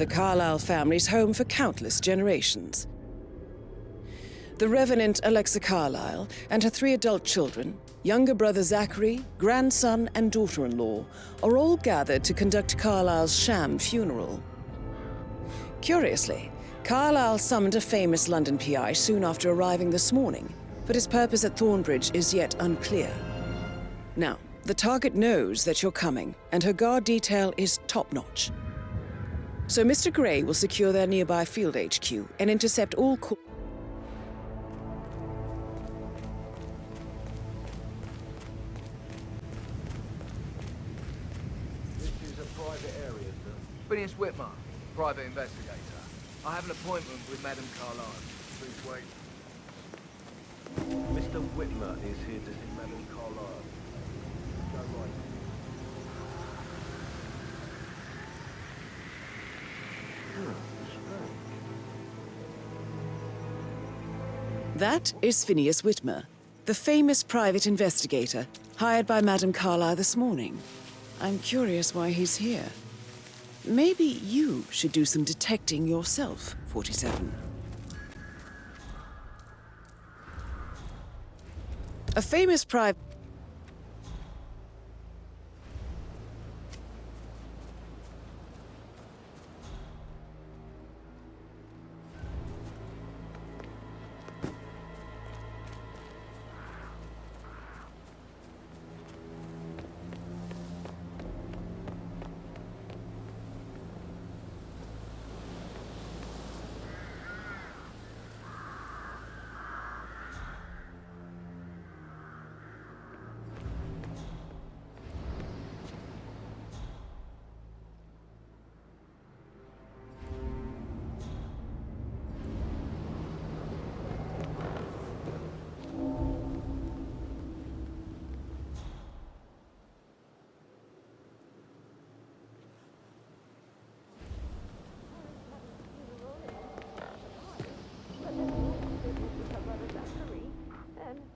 the Carlisle family's home for countless generations. The Revenant Alexa Carlisle and her 3 adult children, younger brother Zachary, grandson and daughter-in-law, are all gathered to conduct Carlisle's sham funeral. Curiously, Carlisle summoned a famous London PI soon after arriving this morning, but his purpose at Thornbridge is yet unclear. Now, the target knows that you're coming, and her guard detail is top-notch. So Mr. Gray will secure their nearby field HQ and intercept all calls. This is a private area, sir. Phineas Whitman, private investigator. I have an appointment with Madame Carlisle. Please wait. Mr. Whitmer is here to see Madame Carlisle. Go right. That is Phineas Whitmer, the famous private investigator hired by Madame Carlisle this morning. I'm curious why he's here. Maybe you should do some detecting yourself, 47. A famous private...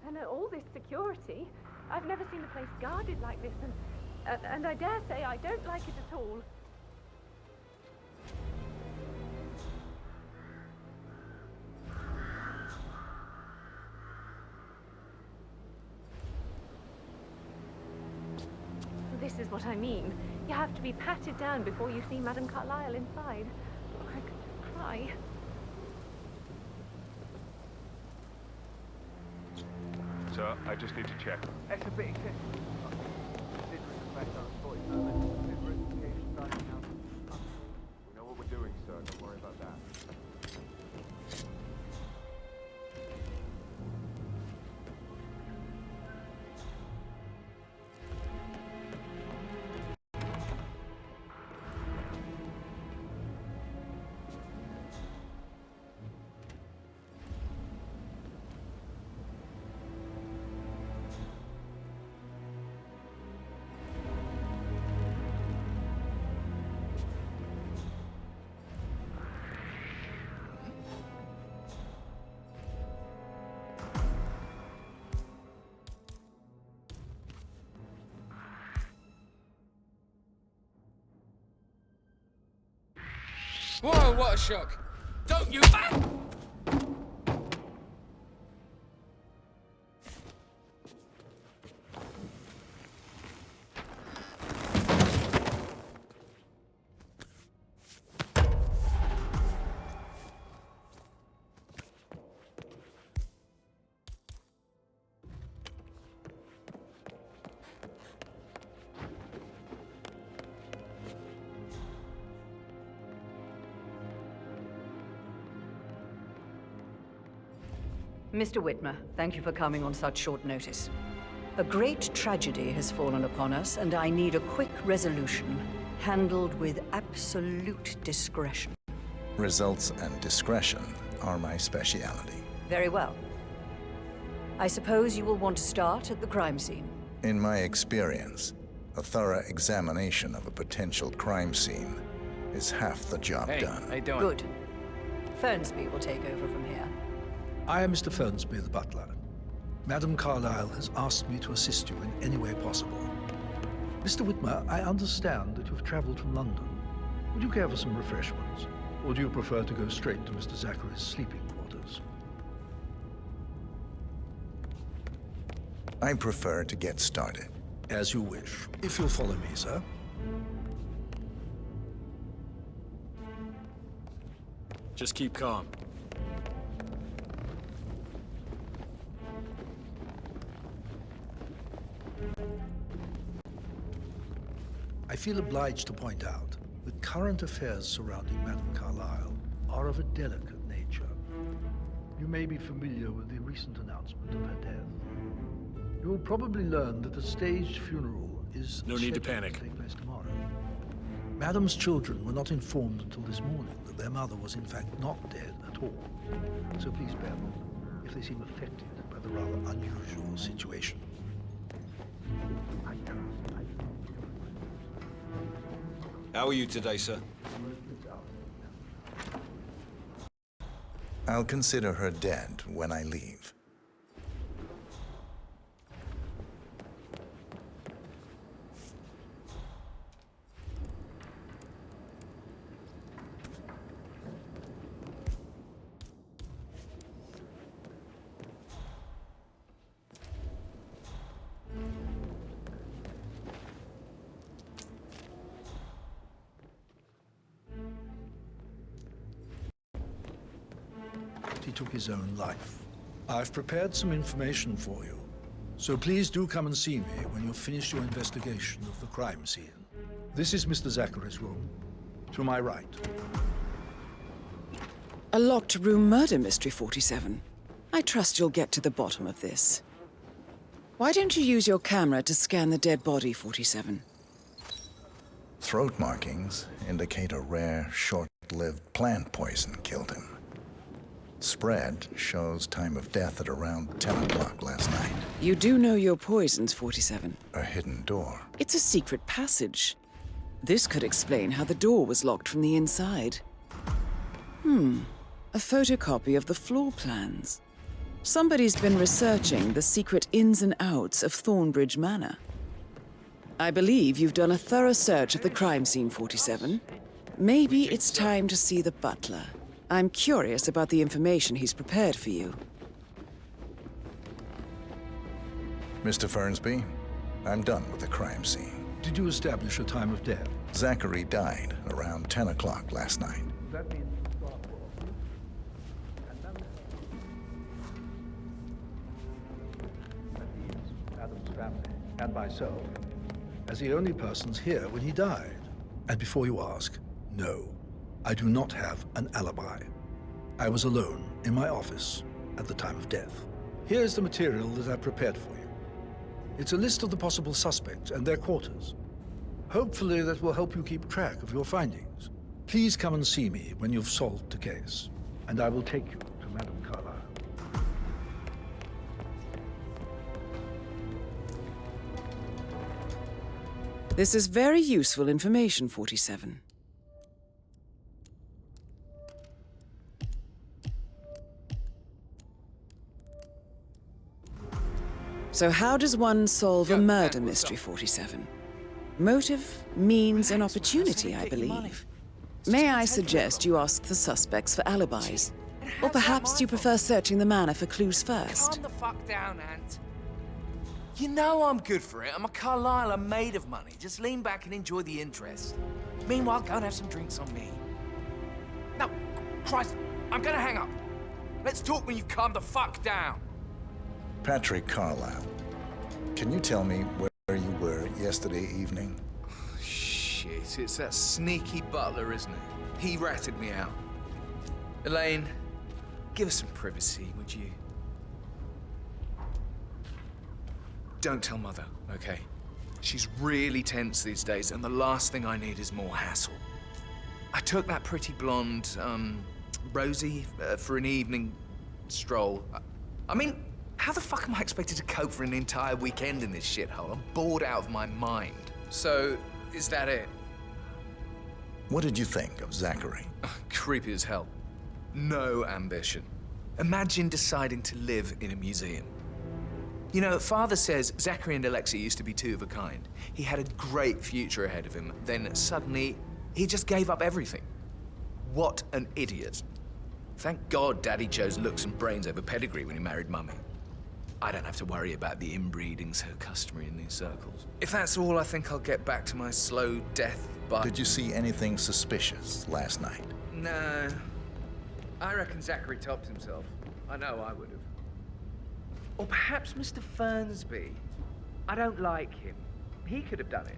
And all this security. I've never seen the place guarded like this, and I dare say I don't like it at all. This is what I mean. You have to be patted down before you see Madame Carlisle inside. I could cry. Sir, I just need to check. Exhibiting test. Considering the fact I'm 47, investigation starting now. We know what we're doing, sir. Don't worry about that. Whoa, what a shock! Don't you... Mr. Whitmer, thank you for coming on such short notice. A great tragedy has fallen upon us, and I need a quick resolution, handled with absolute discretion. Results and discretion are my speciality. Very well. I suppose you will want to start at the crime scene. In my experience, a thorough examination of a potential crime scene is half the job done. How you doing? Good. Fernsby will take over from here. I am Mr. Fernsby, the butler. Madame Carlisle has asked me to assist you in any way possible. Mr. Whitmer, I understand that you've traveled from London. Would you care for some refreshments? Or do you prefer to go straight to Mr. Zachary's sleeping quarters? I prefer to get started. As you wish. If you'll follow me, sir. Just keep calm. I feel obliged to point out that current affairs surrounding Madame Carlisle are of a delicate nature. You may be familiar with the recent announcement of her death. You will probably learn that a staged funeral is No need to scheduled panic. take place tomorrow. Madame's children were not informed until this morning that their mother was in fact not dead at all. So please bear with them if they seem affected by the rather unusual situation. How are you today, sir? I'll consider her dead when I leave. He took his own life. I've prepared some information for you, so please do come and see me when you've finished your investigation of the crime scene. This is Mr. Zachary's room. To my right. A locked room murder mystery, 47. I trust you'll get to the bottom of this. Why don't you use your camera to scan the dead body, 47? Throat markings indicate a rare, short-lived plant poison killed him. Spread shows time of death at around 10 o'clock last night. You do know your poisons, 47. A hidden door. It's a secret passage. This could explain how the door was locked from the inside. A photocopy of the floor plans. Somebody's been researching the secret ins and outs of Thornbridge Manor. I believe you've done a thorough search of the crime scene, 47. Maybe it's time to see the butler. I'm curious about the information he's prepared for you. Mr. Fernsby, I'm done with the crime scene. Did you establish a time of death? Zachary died around 10 o'clock last night. That means Adam's family and myself as the only persons here when he died. And before you ask, no, I do not have an alibi. I was alone in my office at the time of death. Here's the material that I prepared for you. It's a list of the possible suspects and their quarters. Hopefully that will help you keep track of your findings. Please come and see me when you've solved the case, and I will take you to Madame Carlisle. This is very useful information, 47. So how does one solve a murder mystery, 47? Motive, means, and opportunity, I believe. May I suggest you ask the suspects for alibis? Or perhaps you prefer searching the manor for clues first? Calm the fuck down, Ant. You know I'm good for it. I'm a Carlisle. I'm made of money. Just lean back and enjoy the interest. Meanwhile, go and have some drinks on me. No, Christ, I'm gonna hang up. Let's talk when you've calmed the fuck down. Patrick Carlisle, can you tell me where you were yesterday evening? Shit, it's that sneaky butler, isn't it? He ratted me out. Elaine, give us some privacy, would you? Don't tell Mother, okay? She's really tense these days, and the last thing I need is more hassle. I took that pretty blonde, Rosie, for an evening stroll. I mean, how the fuck am I expected to cope for an entire weekend in this shithole? I'm bored out of my mind. So, is that it? What did you think of Zachary? Creepy as hell. No ambition. Imagine deciding to live in a museum. You know, Father says Zachary and Alexia used to be two of a kind. He had a great future ahead of him. Then suddenly, He just gave up everything. What an idiot. Thank God Daddy chose looks and brains over pedigree when he married Mummy. I don't have to worry about the inbreeding so customary in these circles. If that's all, I think I'll get back to my slow death by... Did you see anything suspicious last night? No. I reckon Zachary topped himself. I know I would have. Or perhaps Mr. Fernsby. I don't like him. He could have done it.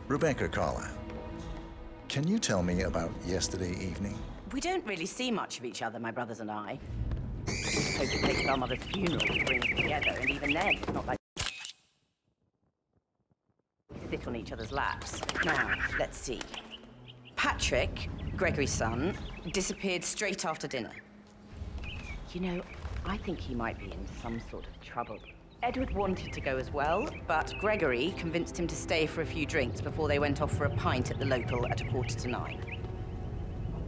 Rebecca Carlisle, can you tell me about yesterday evening? We don't really see much of each other, my brothers and I. We hope it takes our mother's funeral to bring us together, and even then, it's not like we sit on each other's laps. Now, let's see. Patrick, Gregory's son, disappeared straight after dinner. You know, I think he might be in some sort of trouble. Edward wanted to go as well, but Gregory convinced him to stay for a few drinks before they went off for a pint at the local at 9:15.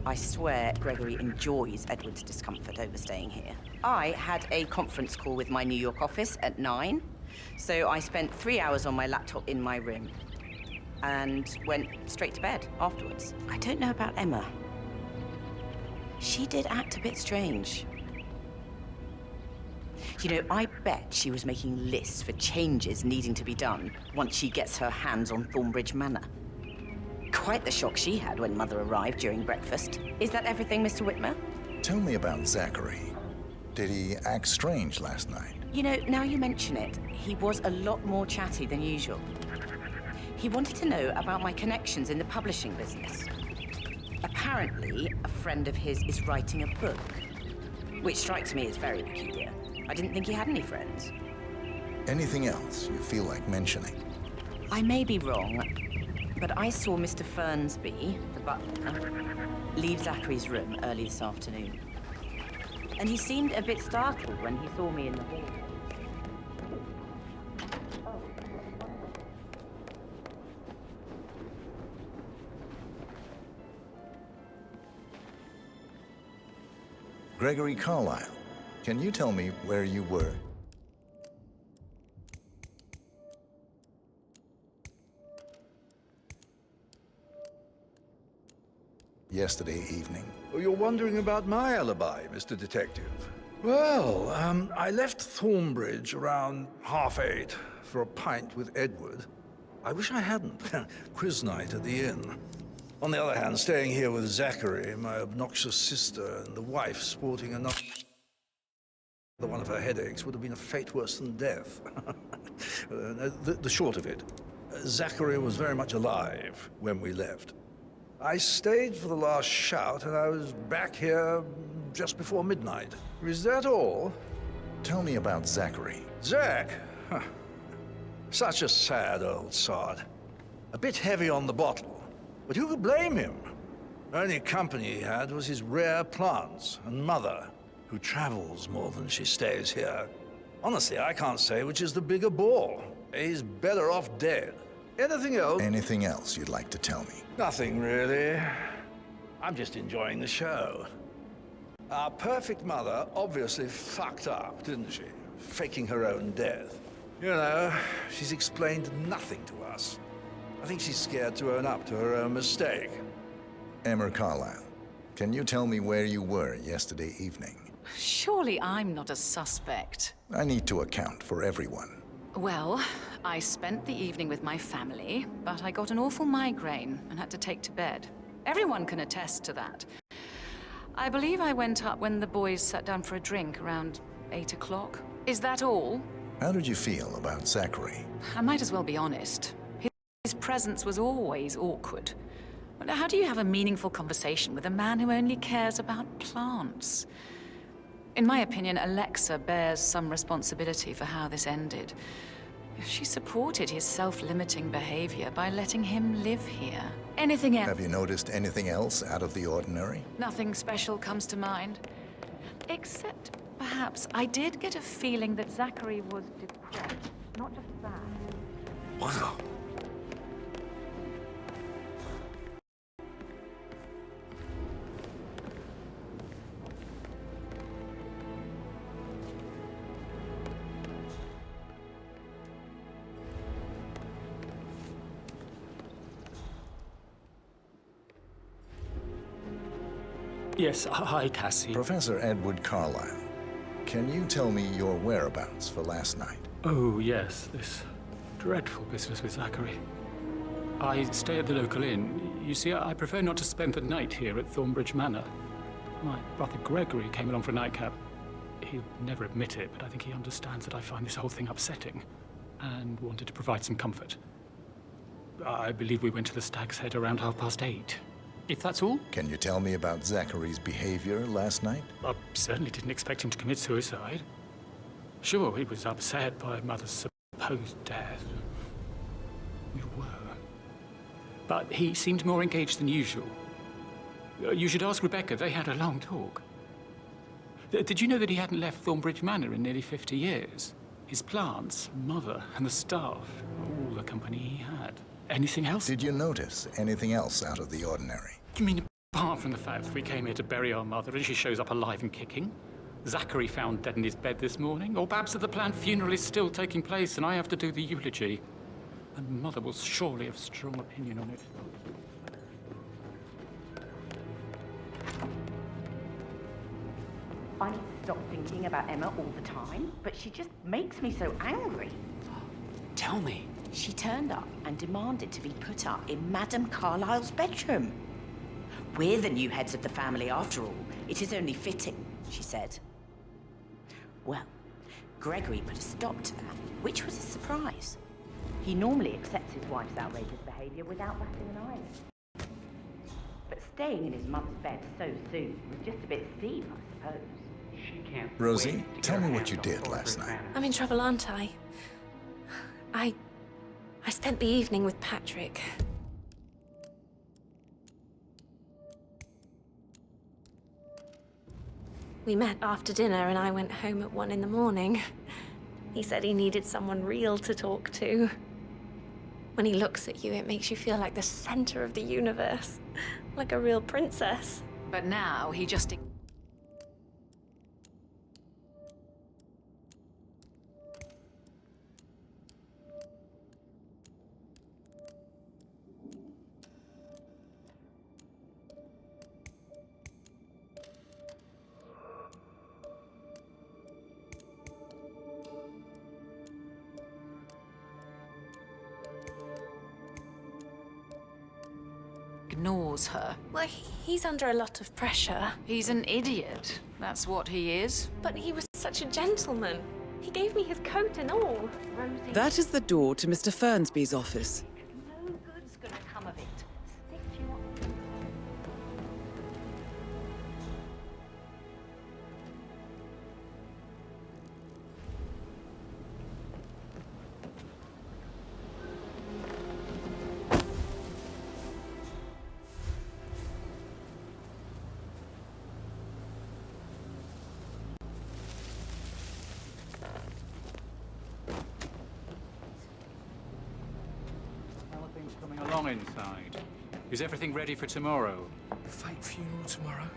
I swear Gregory enjoys Edward's discomfort over staying here. I had a conference call with my New York office at 9, so I spent 3 hours on my laptop in my room and went straight to bed afterwards. I don't know about Emma. She did act a bit strange. You know, I bet she was making lists for changes needing to be done once she gets her hands on Thornbridge Manor. Quite the shock she had when Mother arrived during breakfast. Is that everything, Mr. Whitmer? Tell me about Zachary. Did he act strange last night? You know, now you mention it, he was a lot more chatty than usual. He wanted to know about my connections in the publishing business. Apparently, a friend of his is writing a book, which strikes me as very peculiar. I didn't think he had any friends. Anything else you feel like mentioning? I may be wrong, but I saw Mr. Fernsby, the butler, leave Zachary's room early this afternoon. And he seemed a bit startled when he saw me in the hall. Gregory Carlisle, can you tell me where you were? Yesterday evening. Oh, you're wondering about my alibi, Mr. Detective. Well, I left Thornbridge around 8:30 for a pint with Edward. I wish I hadn't. Quiz night at the inn. On the other hand, staying here with Zachary, my obnoxious sister, and the wife sporting another one of her headaches would have been a fate worse than death. The short of it, Zachary was very much alive when we left. I stayed for the last shout, and I was back here just before midnight. Is that all? Tell me about Zachary. Zach? Huh. Such a sad old sod. A bit heavy on the bottle, but who could blame him? Only company he had was his rare plants and Mother, who travels more than she stays here. Honestly, I can't say which is the bigger bore. He's better off dead. Anything else? Anything else you'd like to tell me? Nothing, really. I'm just enjoying the show. Our perfect mother obviously fucked up, didn't she? Faking her own death. You know, she's explained nothing to us. I think she's scared to own up to her own mistake. Emma Carlisle, can you tell me where you were yesterday evening? Surely I'm not a suspect. I need to account for everyone. Well, I spent the evening with my family, but I got an awful migraine and had to take to bed. Everyone can attest to that. I believe I went up when the boys sat down for a drink around 8 o'clock. Is that all? How did you feel about Zachary? I might as well be honest. His presence was always awkward. How do you have a meaningful conversation with a man who only cares about plants? In my opinion, Alexa bears some responsibility for how this ended. She supported his self-limiting behavior by letting him live here. Anything else? Have you noticed anything else out of the ordinary? Nothing special comes to mind. Except perhaps I did get a feeling that Zachary was depressed, not just sad. Wow. Yes, hi, Cassie. Professor Edward Carlisle, can you tell me your whereabouts for last night? Oh, yes, this dreadful business with Zachary. I stay at the local inn. You see, I prefer not to spend the night here at Thornbridge Manor. My brother Gregory came along for a nightcap. He'll never admit it, but I think he understands that I find this whole thing upsetting and wanted to provide some comfort. I believe we went to the Stag's Head around 8:30. If that's all? Can you tell me about Zachary's behavior last night? I certainly didn't expect him to commit suicide. Sure, he was upset by Mother's supposed death. We were. But he seemed more engaged than usual. You should ask Rebecca. They had a long talk. Did you know that he hadn't left Thornbridge Manor in nearly 50 years? His plants, Mother, and the staff, all the company he had. Anything else? Did you notice anything else out of the ordinary? You mean apart from the fact that we came here to bury our mother and she shows up alive and kicking? Zachary found dead in his bed this morning? Or perhaps that the planned funeral is still taking place and I have to do the eulogy? And Mother will surely have a strong opinion on it. I need to stop thinking about Emma all the time, but she just makes me so angry. Tell me. She turned up and demanded to be put up in Madame Carlisle's bedroom. We're the new heads of the family after all. It is only fitting, she said. Well, Gregory put a stop to that, which was a surprise. He normally accepts his wife's outrageous behaviour without batting an eyelid. But staying in his mum's bed so soon was just a bit steep, I suppose. She can't. Rosie, tell me what you did last night. I'm in trouble, aren't I? I spent the evening with Patrick. We met after dinner and I went home at 1 in the morning. He said he needed someone real to talk to. When he looks at you, it makes you feel like the center of the universe. Like a real princess. But now he just... ignores her. Well, he's under a lot of pressure. He's an idiot. That's what he is. But he was such a gentleman. He gave me his coat and all. Rosie, That is the door to Mr. Fernsby's office. no good's gonna come of it. Stick to your... Coming along inside. Is everything ready for tomorrow? Fake funeral tomorrow.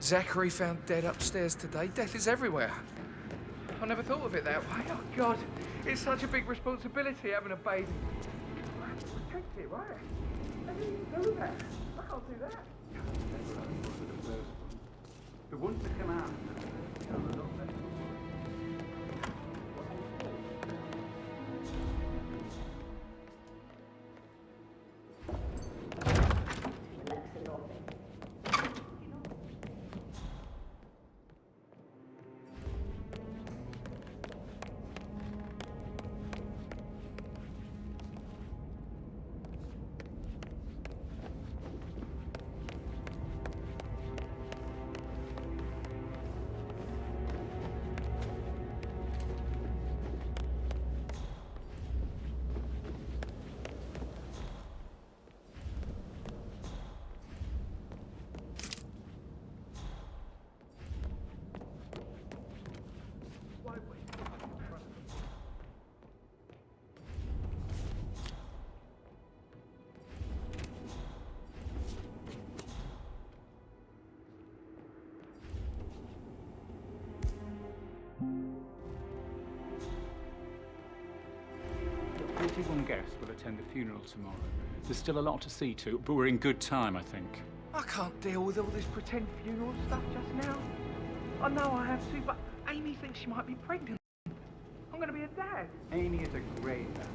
Zachary found dead upstairs today. Death is everywhere. I never thought of it that way. Oh, God. It's such a big responsibility having a baby. I have to protect it, right? I didn't even do that. I can't do that. The ones that come out. 21 guests will attend the funeral tomorrow. There's still a lot to see to, but we're in good time, I think. I can't deal with all this pretend funeral stuff just now. I know I have to, but Amy thinks she might be pregnant. I'm gonna be a dad. Amy is a great dad.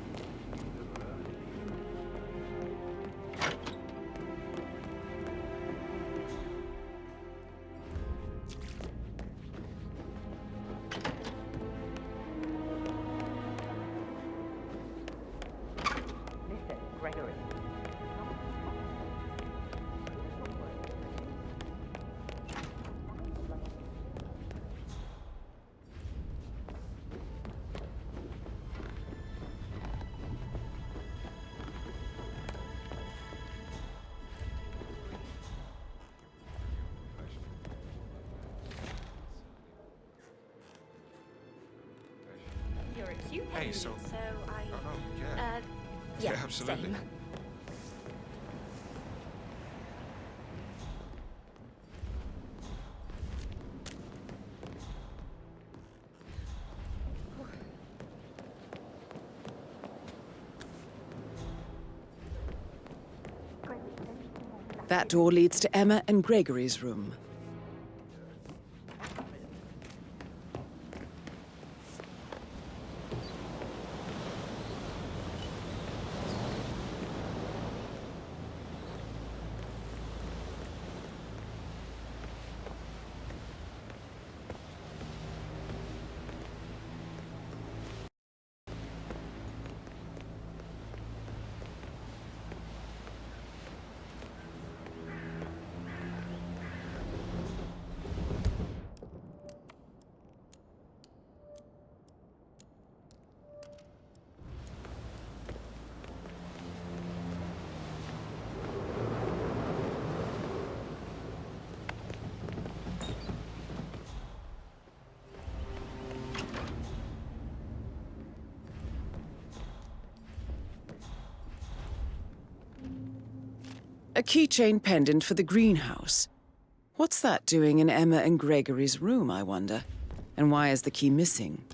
Listen, Gregory. You're a cute Hey, lady, so- so I... yeah. Yeah, absolutely. same. That door leads to Emma and Gregory's room. A keychain pendant for the greenhouse. What's that doing in Emma and Gregory's room, I wonder? And why is the key missing?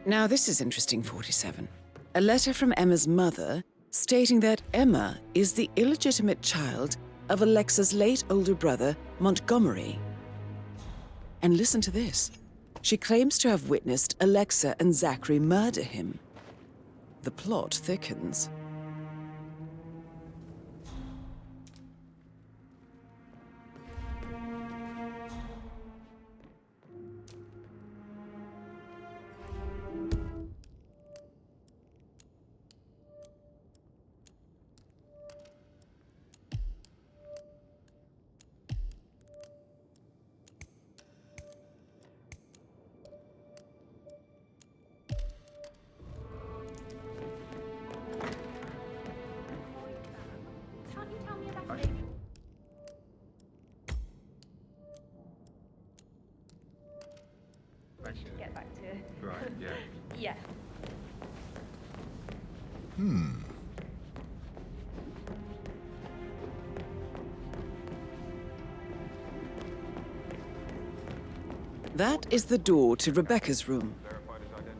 Now this is interesting, 47. A letter from Emma's mother stating that Emma is the illegitimate child of Alexa's late older brother, Montgomery. And listen to this. She claims to have witnessed Alexa and Zachary murder him. The plot thickens. Can't you tell me about the baby? Thank you. Get back to... Right, yeah. Yeah. That is the door to Rebecca's room. Verified his identity.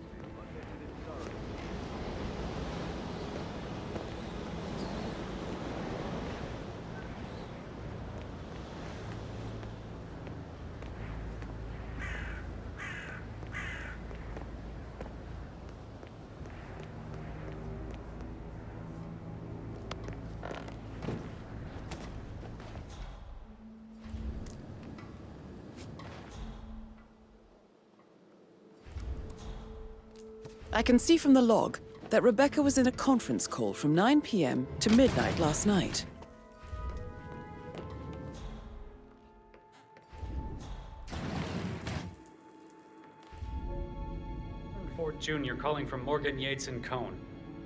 I can see from the log that Rebecca was in a conference call from 9 p.m. to midnight last night. Ford Jr. calling from Morgan, Yates & Cohn.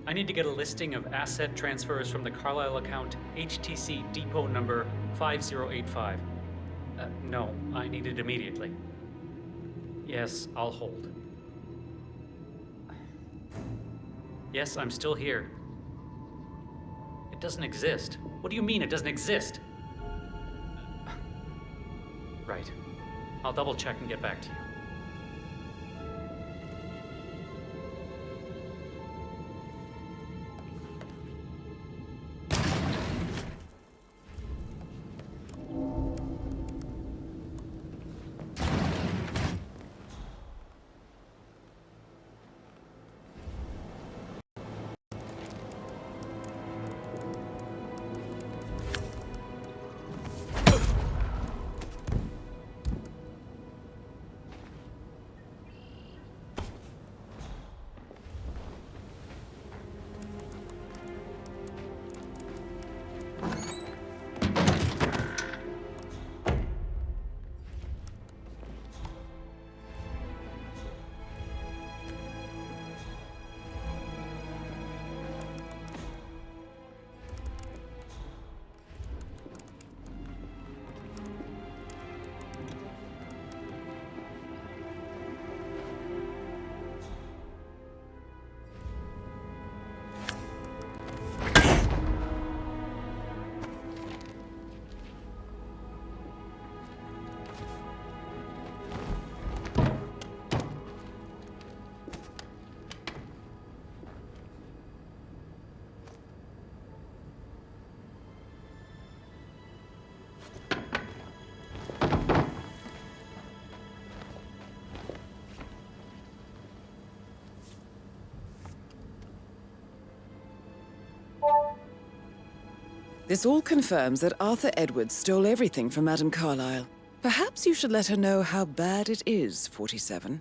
I need to get a listing of asset transfers from the Carlisle account HTC depot number 5085. No, I need it immediately. Yes, I'll hold. Yes, I'm still here. It doesn't exist. What do you mean it doesn't exist? Right. I'll double check and get back to you. This all confirms that Arthur Edwards stole everything from Madame Carlisle. Perhaps you should let her know how bad it is, 47.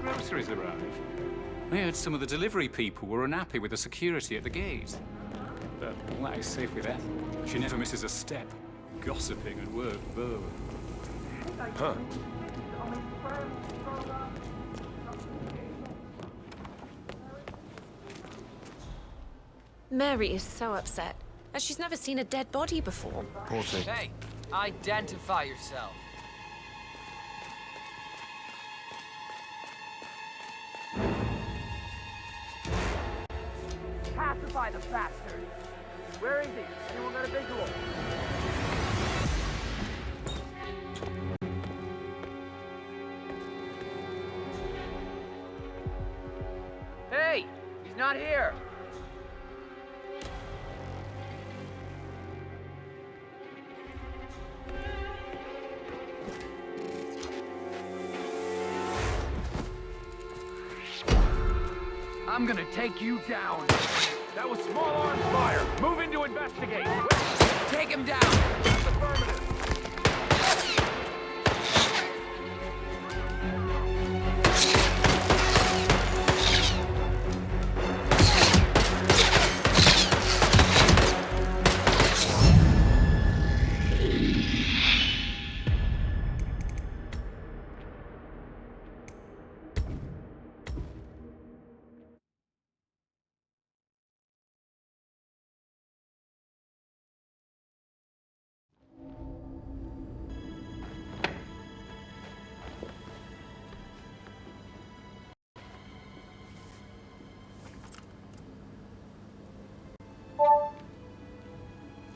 Groceries arrived. I heard some of the delivery people were unhappy with the security at the gate. But all that is safe with Ethel. She never misses a step. Gossiping and work, both. Huh. Mary is so upset, as she's never seen a dead body before. Poor thing. Hey, identify yourself. Pacify the bastard! Where is he? Anyone got a visual? Hey! He's not here! I'm gonna take you down. That was small arms fire. Move in to investigate. Take him down. That's affirmative.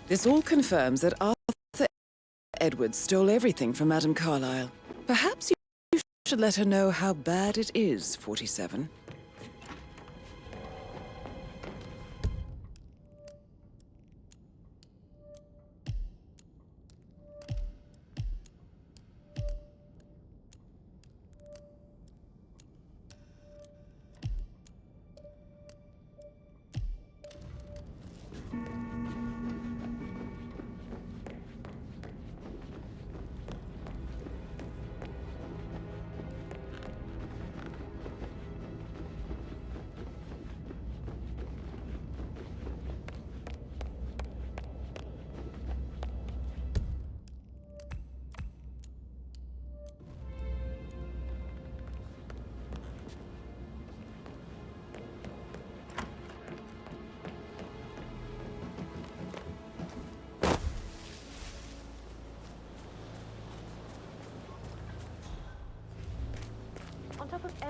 This all confirms that Arthur Edwards stole everything from Madame Carlisle. Perhaps you should let her know how bad it is, 47.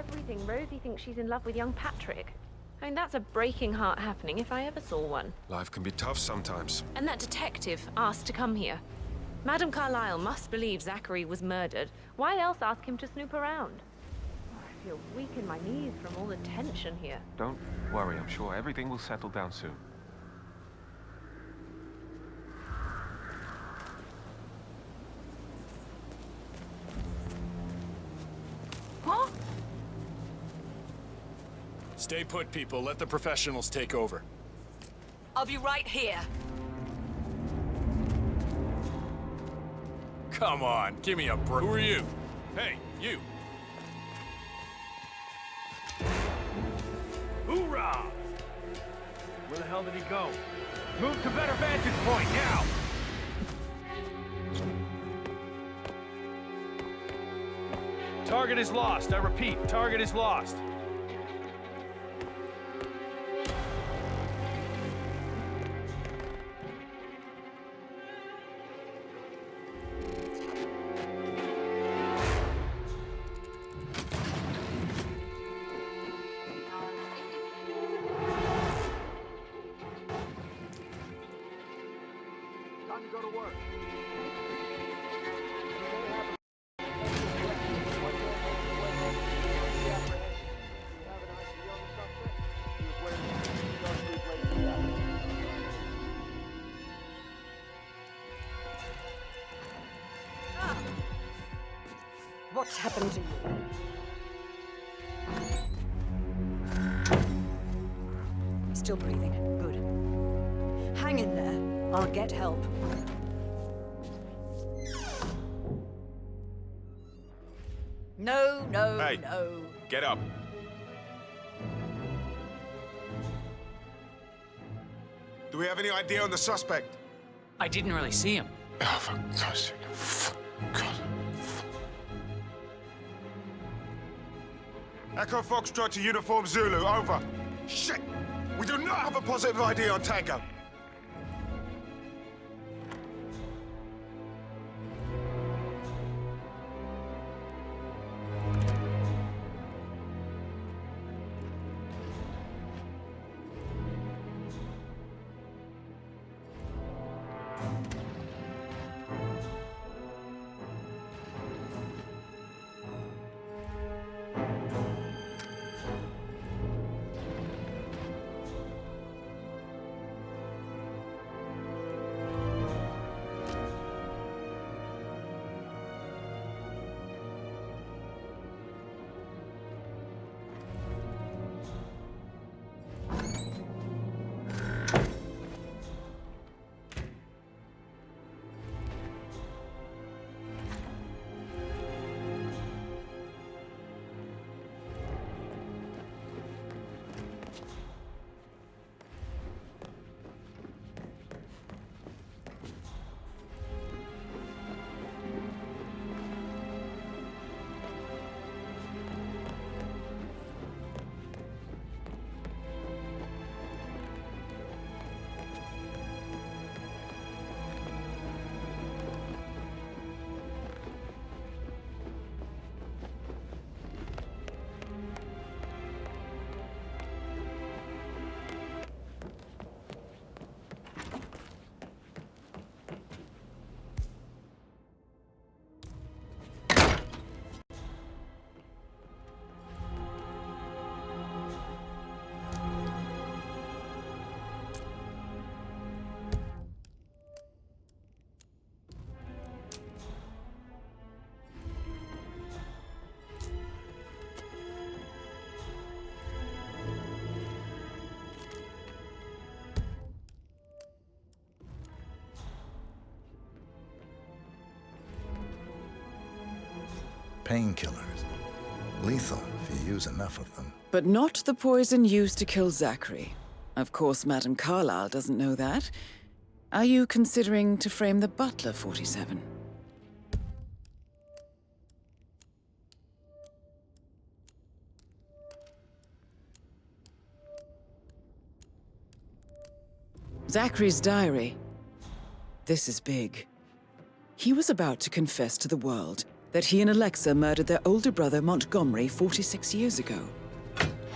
everything, Rosie thinks she's in love with young Patrick. I mean, that's a breaking heart happening if I ever saw one. Life can be tough sometimes. And that detective asked to come here. Madame Carlisle must believe Zachary was murdered. Why else ask him to snoop around? Oh, I feel weak in my knees from all the tension here. Don't worry, I'm sure everything will settle down soon. What? Stay put, people. Let the professionals take over. I'll be right here. Come on, give me a break. Who are you? Hey, you. Hoorah! Where the hell did he go? Move to better vantage point, now! Target is lost. I repeat, target is lost. Time to go to work. What's happened to you? Still breathing. Good. Hang in there. I'll get help. No, no, Hey, no. get up. Do we have any idea on the suspect? I didn't really see him. Oh, for God's sake. God. Echo Foxtrot to Uniform Zulu, over. Shit! We do not have a positive ID on Tango. Painkillers. Lethal if you use enough of them. But not the poison used to kill Zachary. Of course, Madame Carlisle doesn't know that. Are you considering to frame the butler, 47? Zachary's diary. This is big. He was about to confess to the world that he and Alexa murdered their older brother Montgomery 46 years ago.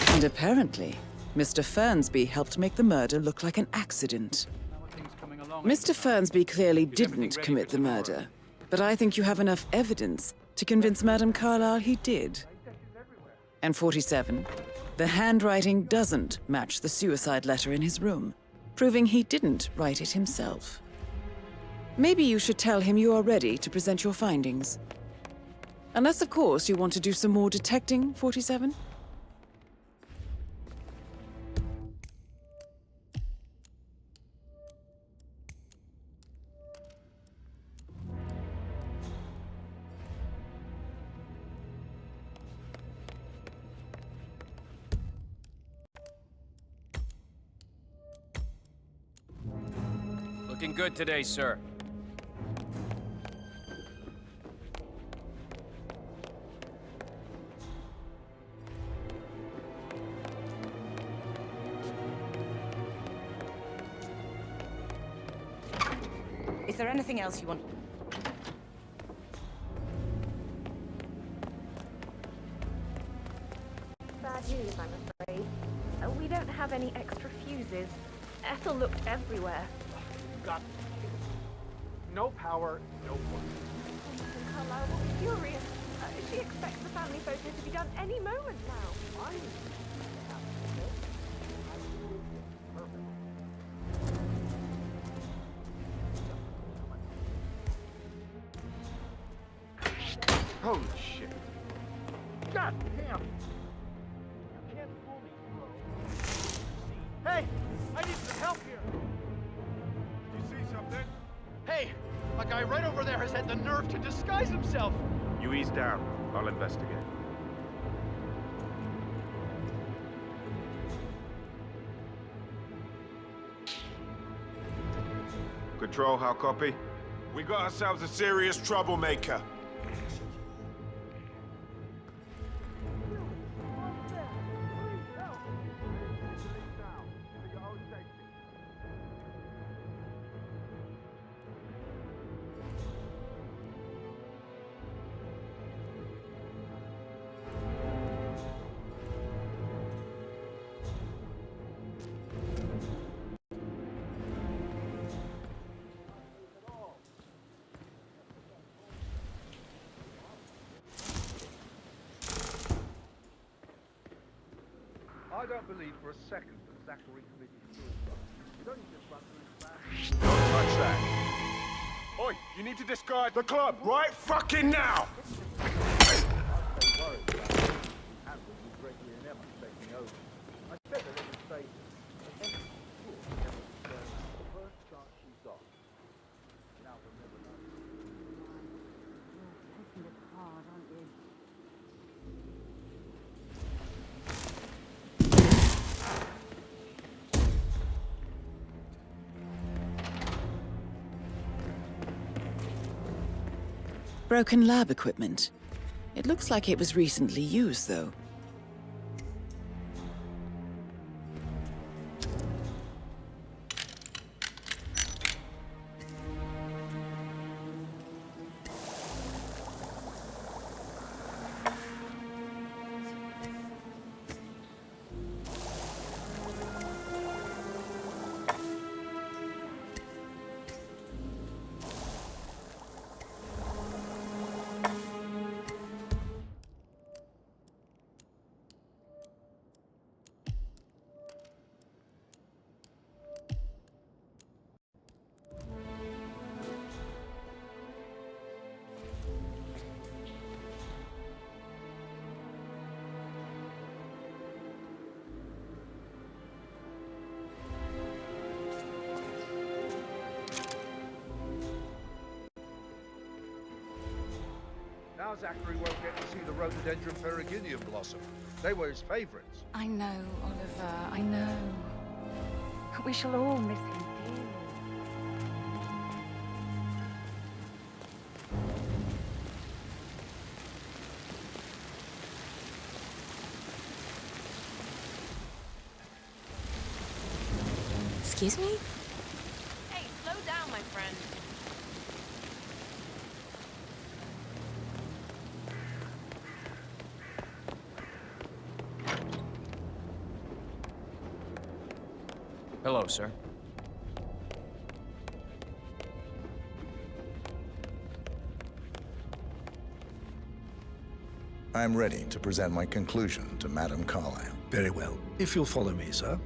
And apparently, Mr. Fernsby helped make the murder look like an accident. Mr. Fernsby clearly didn't commit the murder, but I think you have enough evidence to convince Madame Carlisle he did. And 47, the handwriting doesn't match the suicide letter in his room, proving he didn't write it himself. Maybe you should tell him you are ready to present your findings. Unless, of course, you want to do some more detecting, 47? Looking good today, sir. Is there anything else you want? Bad news, I'm afraid. We don't have any extra fuses. Ethel looked everywhere. Got no power, no work. Carlisle will be furious. She expects the family photo to be done any moment now. Holy shit. God damn! You can't fool me, bro. Hey! I need some help here! You see something? Hey! A guy right over there has had the nerve to disguise himself! You ease down. I'll investigate. Control, how copy? We got ourselves a serious troublemaker. I don't believe for a second that Zachary committed suicide. He's only just run through his plan. Don't touch that. Oi, you need to discard the club right fucking now! I'm so worried about him handling with Gregory and Emma taking over. I said that it would stay, and Emma would never return the first chance she got. Now we'll never know. You're pushing it hard, aren't you? Broken lab equipment. It looks like it was recently used, though. Now Zachary won't get to see the rhododendron periginium blossom. They were his favorites. I know, Oliver, I know. We shall all miss him dearly. Excuse me? Hey, slow down, my friend. Hello, sir. I'm ready to present my conclusion to Madame Carlisle. Very well. If you'll follow me, sir.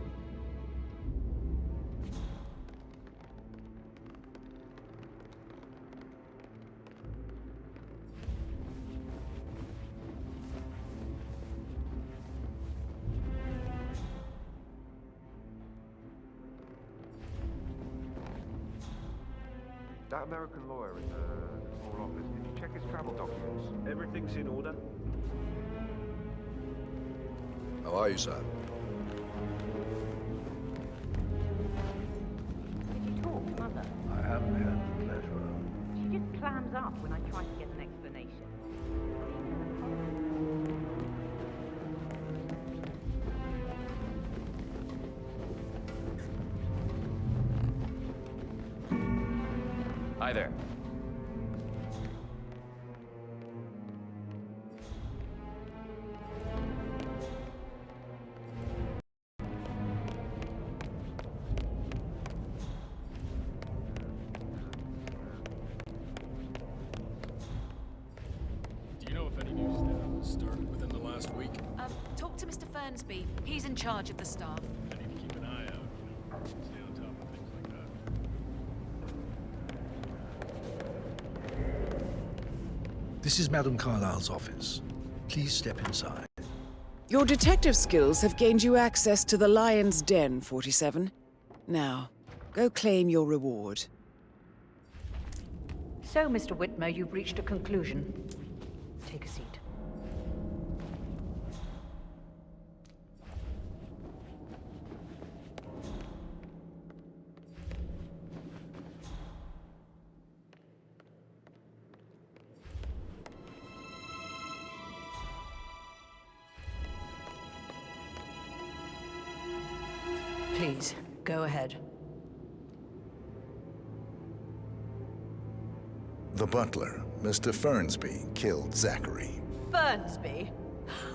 That American lawyer in the small office, did you check his travel documents? Everything's in order? How are you, sir? Did you talk, Mother? I haven't had the pleasure. She just clams up when I try to get an explanation. Hi there. Do you know if any new staff has started within the last week? Talk to Mr. Fernsby. He's in charge of the staff. I need to keep an eye out, stay on top of things like that. This is Madame Carlisle's office. Please step inside. Your detective skills have gained you access to the Lion's Den, 47. Now, go claim your reward. So, Mr. Whitmer, you've reached a conclusion. Take a seat. Please, go ahead. The butler, Mr. Fernsby, killed Zachary. Fernsby?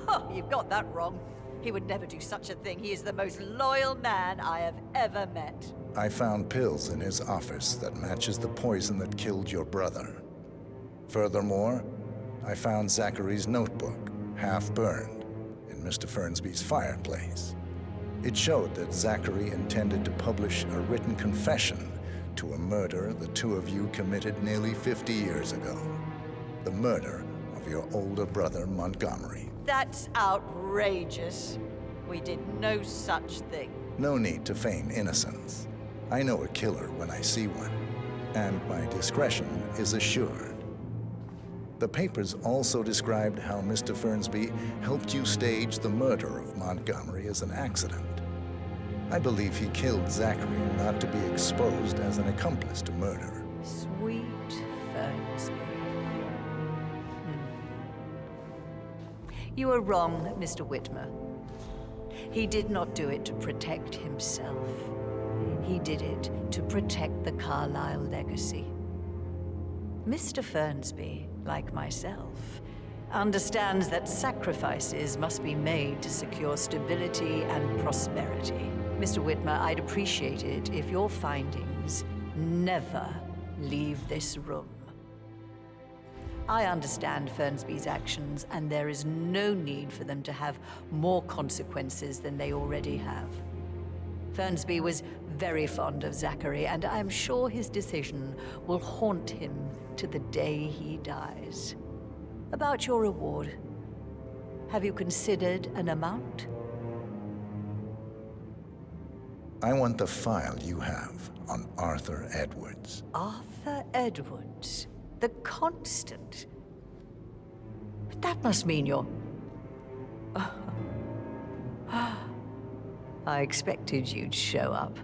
Oh, you've got that wrong. He would never do such a thing. He is the most loyal man I have ever met. I found pills in his office that matches the poison that killed your brother. Furthermore, I found Zachary's notebook, half burned, in Mr. Fernsby's fireplace. It showed that Zachary intended to publish a written confession to a murder the two of you committed nearly 50 years ago. The murder of your older brother, Montgomery. That's outrageous. We did no such thing. No need to feign innocence. I know a killer when I see one, and my discretion is assured. The papers also described how Mr. Fernsby helped you stage the murder of Montgomery as an accident. I believe he killed Zachary not to be exposed as an accomplice to murder. Sweet Fernsby. You are wrong, Mr. Whitmer. He did not do it to protect himself. He did it to protect the Carlisle legacy. Mr. Fernsby, like myself, understands that sacrifices must be made to secure stability and prosperity. Mr. Whitmer, I'd appreciate it if your findings never leave this room. I understand Fernsby's actions, and there is no need for them to have more consequences than they already have. Fernsby was very fond of Zachary, and I'm sure his decision will haunt him to the day he dies. About your reward, have you considered an amount? I want the file you have on Arthur Edwards. Arthur Edwards, the Constant. But that must mean you're... I expected you'd show up.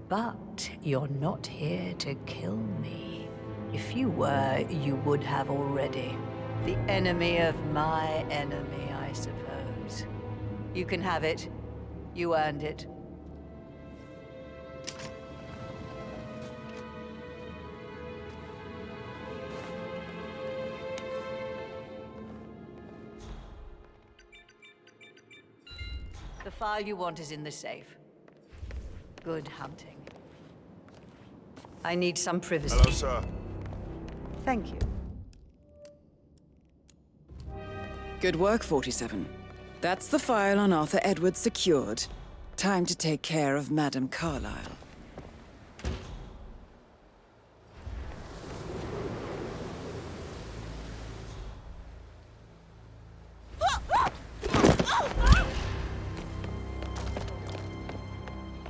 But you're not here to kill me. If you were, you would have already. The enemy of my enemy, I suppose. You can have it. You earned it. The file you want is in the safe. Good hunting. I need some privacy. Hello, sir. Thank you. Good work, 47. That's the file on Arthur Edwards secured. Time to take care of Madame Carlisle.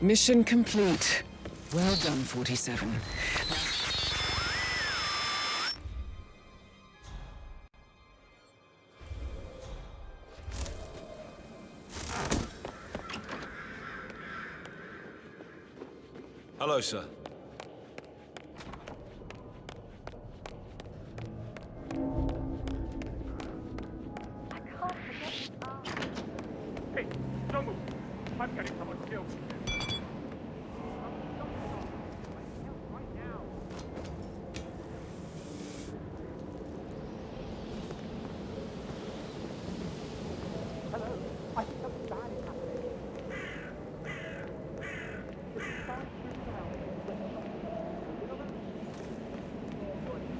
Mission complete. Well done, 47. Hello, sir. Hey, don't move. I'm getting someone killed. Hello. I think something bad is happening.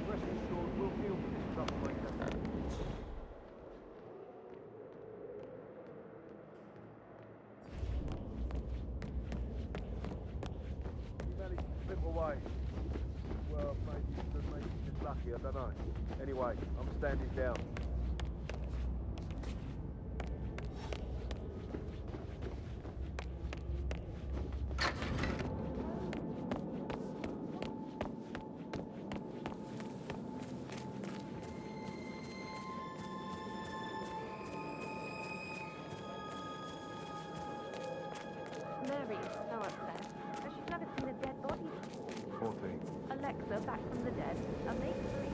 Rest assured, we'll deal with this troublemaker. You managed to slip away. Well, maybe just lucky, I don't know. Anyway, I'm standing down. Mary is so upset, but she's never seen a dead body before. Poor thing. Alexa back from the dead, amazing.